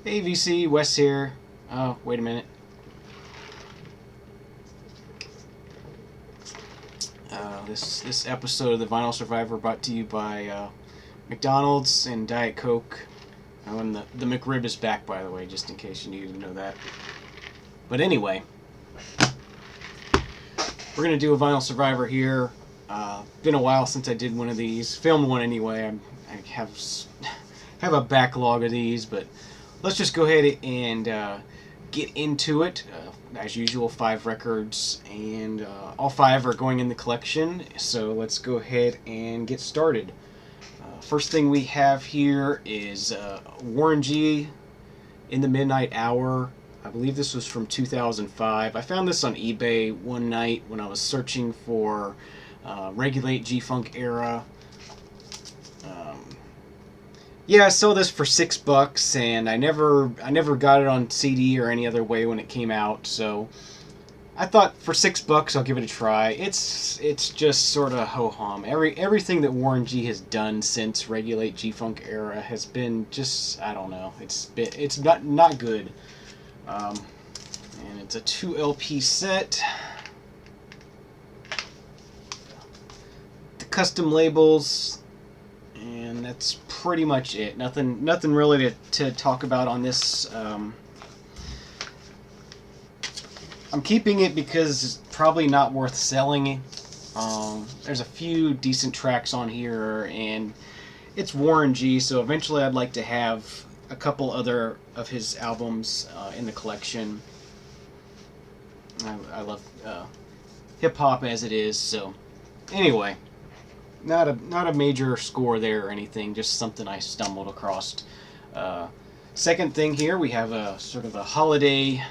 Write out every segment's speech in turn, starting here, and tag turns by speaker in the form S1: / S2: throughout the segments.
S1: Hey VC, Wes here. Oh, wait a minute. This episode of the Vinyl Survivor brought to you by McDonald's and Diet Coke. And the McRib is back, by the way, just in case you needed to know that. But anyway, we're gonna do a Vinyl Survivor here. Been a while since I did one of these. Filmed one anyway. I have a backlog of these, but let's just go ahead and get into it. As usual, 5 records, and all 5 are going in the collection. So let's go ahead and get started. First thing we have here is Warren G. In the Midnight Hour. I believe this was from 2005. I found this on eBay one night when I was searching for Regulate G-Funk era. Yeah, I saw this for $6, and I never got it on CD or any other way when it came out. So I thought for $6 I'll give it a try. It's just sort of ho hum. Everything that Warren G has done since Regulate G-Funk era has been just, I don't know. It's not good. And it's a 2 LP set. The custom labels. And that's pretty much it. Nothing really to talk about on this. I'm keeping it because it's probably not worth selling. There's a few decent tracks on here, and it's Warren G, so eventually I'd like to have a couple other of his albums in the collection. I love hip-hop as it is, so anyway. Not a major score there or anything, just something I stumbled across. Second thing here, we have a sort of a holiday,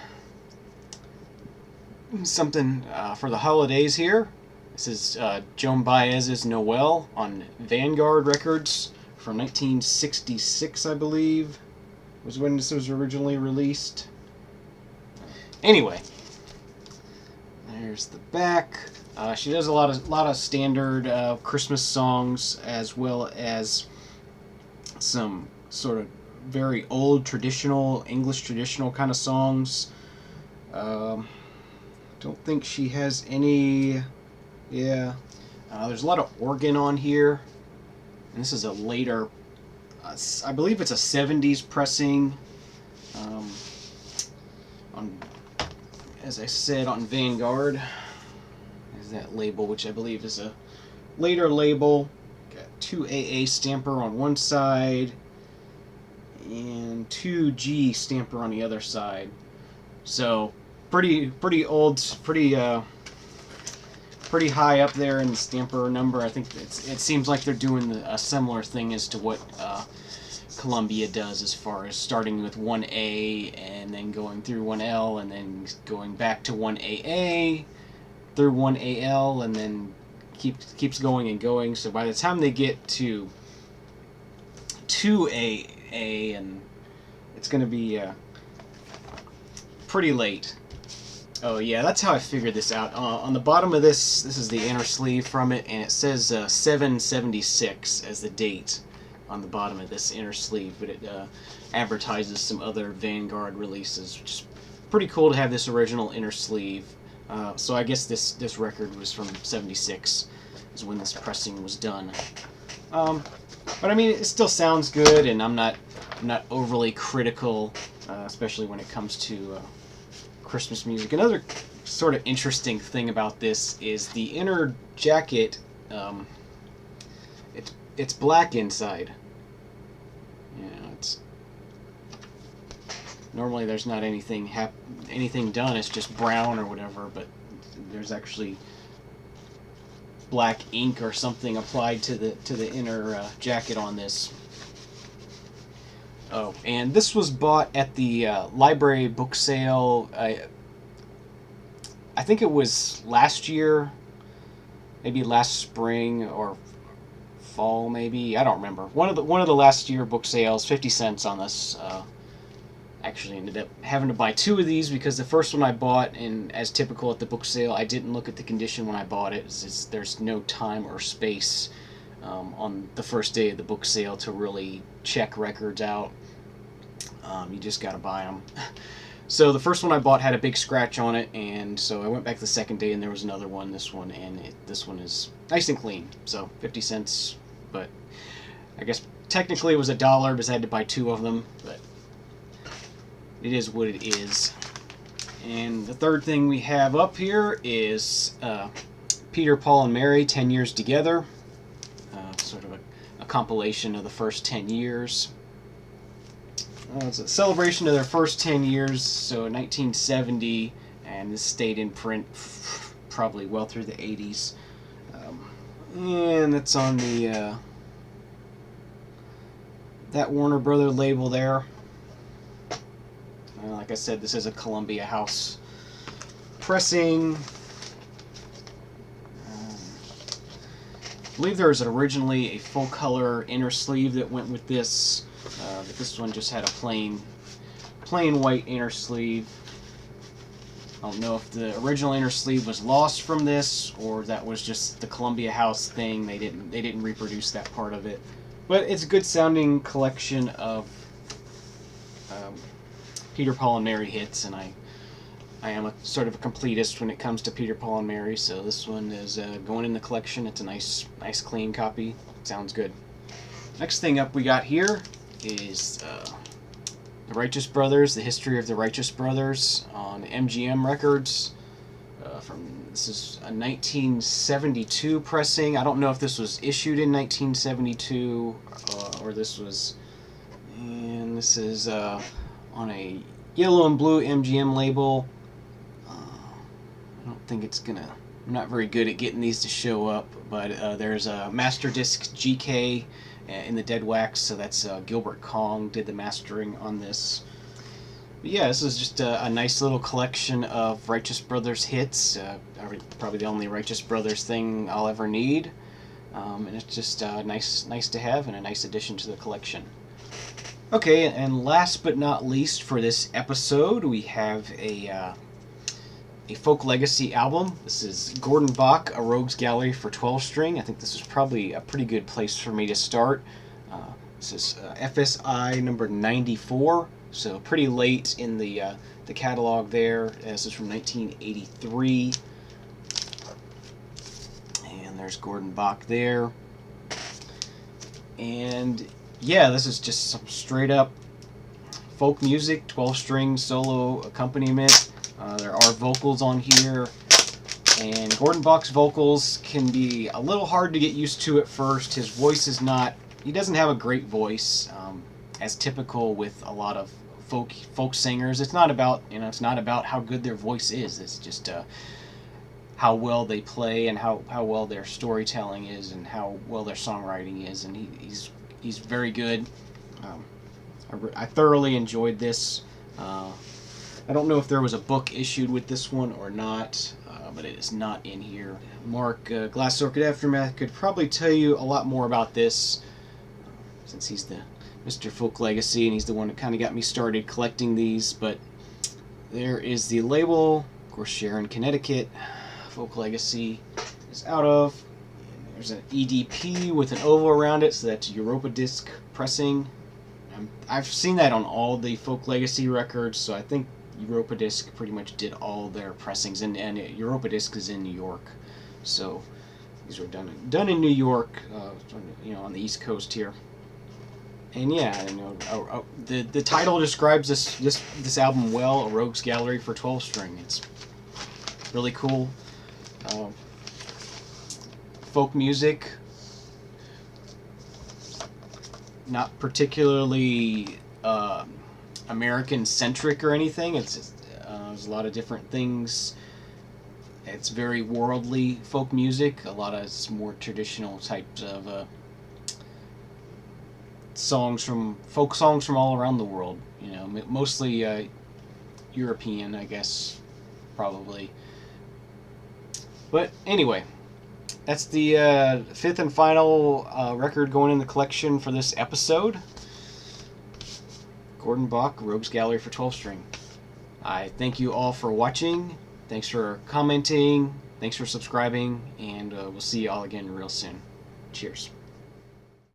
S1: something for the holidays here. This is Joan Baez's Noel on Vanguard Records from 1966, I believe, was when this was originally released. Anyway, there's the back. She does a lot of standard Christmas songs, as well as some sort of very old English traditional kind of songs. Don't think she has any. Yeah, there's a lot of organ on here, and this is a later. I believe it's a '70s pressing. As I said, on Vanguard. That label, which I believe is a later label. Got 2 AA stamper on one side and 2 G stamper on the other side. So pretty old, pretty high up there in the stamper number. I think it seems like they're doing a similar thing as to what Columbia does, as far as starting with 1A and then going through 1L and then going back to 1AA through 1AL, and then keeps going and going. So by the time they get to 2AA, and it's going to be pretty late. Oh yeah, that's how I figured this out. On the bottom of this is the inner sleeve from it, and it says 7/76 as the date on the bottom of this inner sleeve, but it advertises some other Vanguard releases, which is pretty cool to have this original inner sleeve. So I guess this record was from '76, is when this pressing was done. But I mean, it still sounds good, and I'm not overly critical, especially when it comes to Christmas music. Another sort of interesting thing about this is the inner jacket. It's black inside. It's normally there's not anything done. It's just brown or whatever, but there's actually black ink or something applied to the inner jacket on this. Oh, and this was bought at the library book sale. I think it was last year, maybe last spring or fall, maybe. I don't remember. One of the last year book sales. 50 cents on this. Actually ended up having to buy 2 of these because the first one I bought, and as typical at the book sale, I didn't look at the condition when I bought it. There's no time or space on the first day of the book sale to really check records out. You just gotta buy them. So the first one I bought had a big scratch on it, and so I went back the second day and there was another one, this one, and this one is nice and clean. So 50 cents, but I guess technically it was $1 because I had to buy 2 of them, but it is what it is. And the third thing we have up here is Peter, Paul, and Mary, 10 Years Together. Sort of a compilation of the first 10 years. It's a celebration of their first 10 years, so 1970, and this stayed in print probably well through the 80s. And it's on the that Warner Brother label there. Like I said, this is a Columbia House pressing. I believe there was originally a full color inner sleeve that went with this, but this one just had a plain white inner sleeve. I don't know if the original inner sleeve was lost from this or that was just the Columbia House thing. They didn't reproduce that part of it, but it's a good sounding collection of Peter, Paul, and Mary hits, and I am a sort of a completist when it comes to Peter, Paul, and Mary, so this one is going in the collection. It's a nice clean copy. Sounds good. Next thing up we got here is the Righteous Brothers, The History of the Righteous Brothers on MGM Records. This is a 1972 pressing. I don't know if this was issued in 1972 or this was... And this is on a yellow and blue MGM label. I don't think it's gonna... I'm not very good at getting these to show up, but there's a Master Disc GK in the dead wax, so that's Gilbert Kong did the mastering on this. But yeah, this is just a nice little collection of Righteous Brothers hits. Probably the only Righteous Brothers thing I'll ever need, and it's just nice to have and a nice addition to the collection. Okay, and last but not least for this episode, we have a folk legacy album. This is Gordon Bach, A Rogues Gallery for 12-string. I think this is probably a pretty good place for me to start. This is FSI number 94, so pretty late in the catalog there. This is from 1983. And there's Gordon Bach there. And yeah, this is just some straight up folk music, 12-string solo accompaniment. There are vocals on here, and Gordon Bach's vocals can be a little hard to get used to at first. His voice is not, he doesn't have a great voice, as typical with a lot of folk singers. It's not about, it's not about how good their voice is. It's just how well they play and how well their storytelling is and how well their songwriting is, and he's very good. I thoroughly enjoyed this. I don't know if there was a book issued with this one or not, but it is not in here. Mark Glass Orchid Aftermath could probably tell you a lot more about this, since he's the Mr. Folk Legacy and he's the one that kind of got me started collecting these. But there is the label, of course, Sharon, Connecticut. Folk Legacy is out of. And there's an EDP with an oval around it, so that's Europa Disc pressing. I've seen that on all the Folk Legacy records, so I think Europa Disc pretty much did all their pressings, and Europa Disc is in New York, so these were done in New York, on the East Coast here. And yeah, the title describes this album well, A Rogues Gallery for 12-string. It's really cool. Folk music, not particularly American-centric or anything. It's there's a lot of different things. It's very worldly folk music. A lot of more traditional types of folk songs from all around the world. Mostly European, I guess, probably. But anyway, that's the fifth and final record going in the collection for this episode. Gordon Bach, Rogues Gallery for 12-string. I thank you all for watching. Thanks for commenting. Thanks for subscribing. And we'll see you all again real soon. Cheers.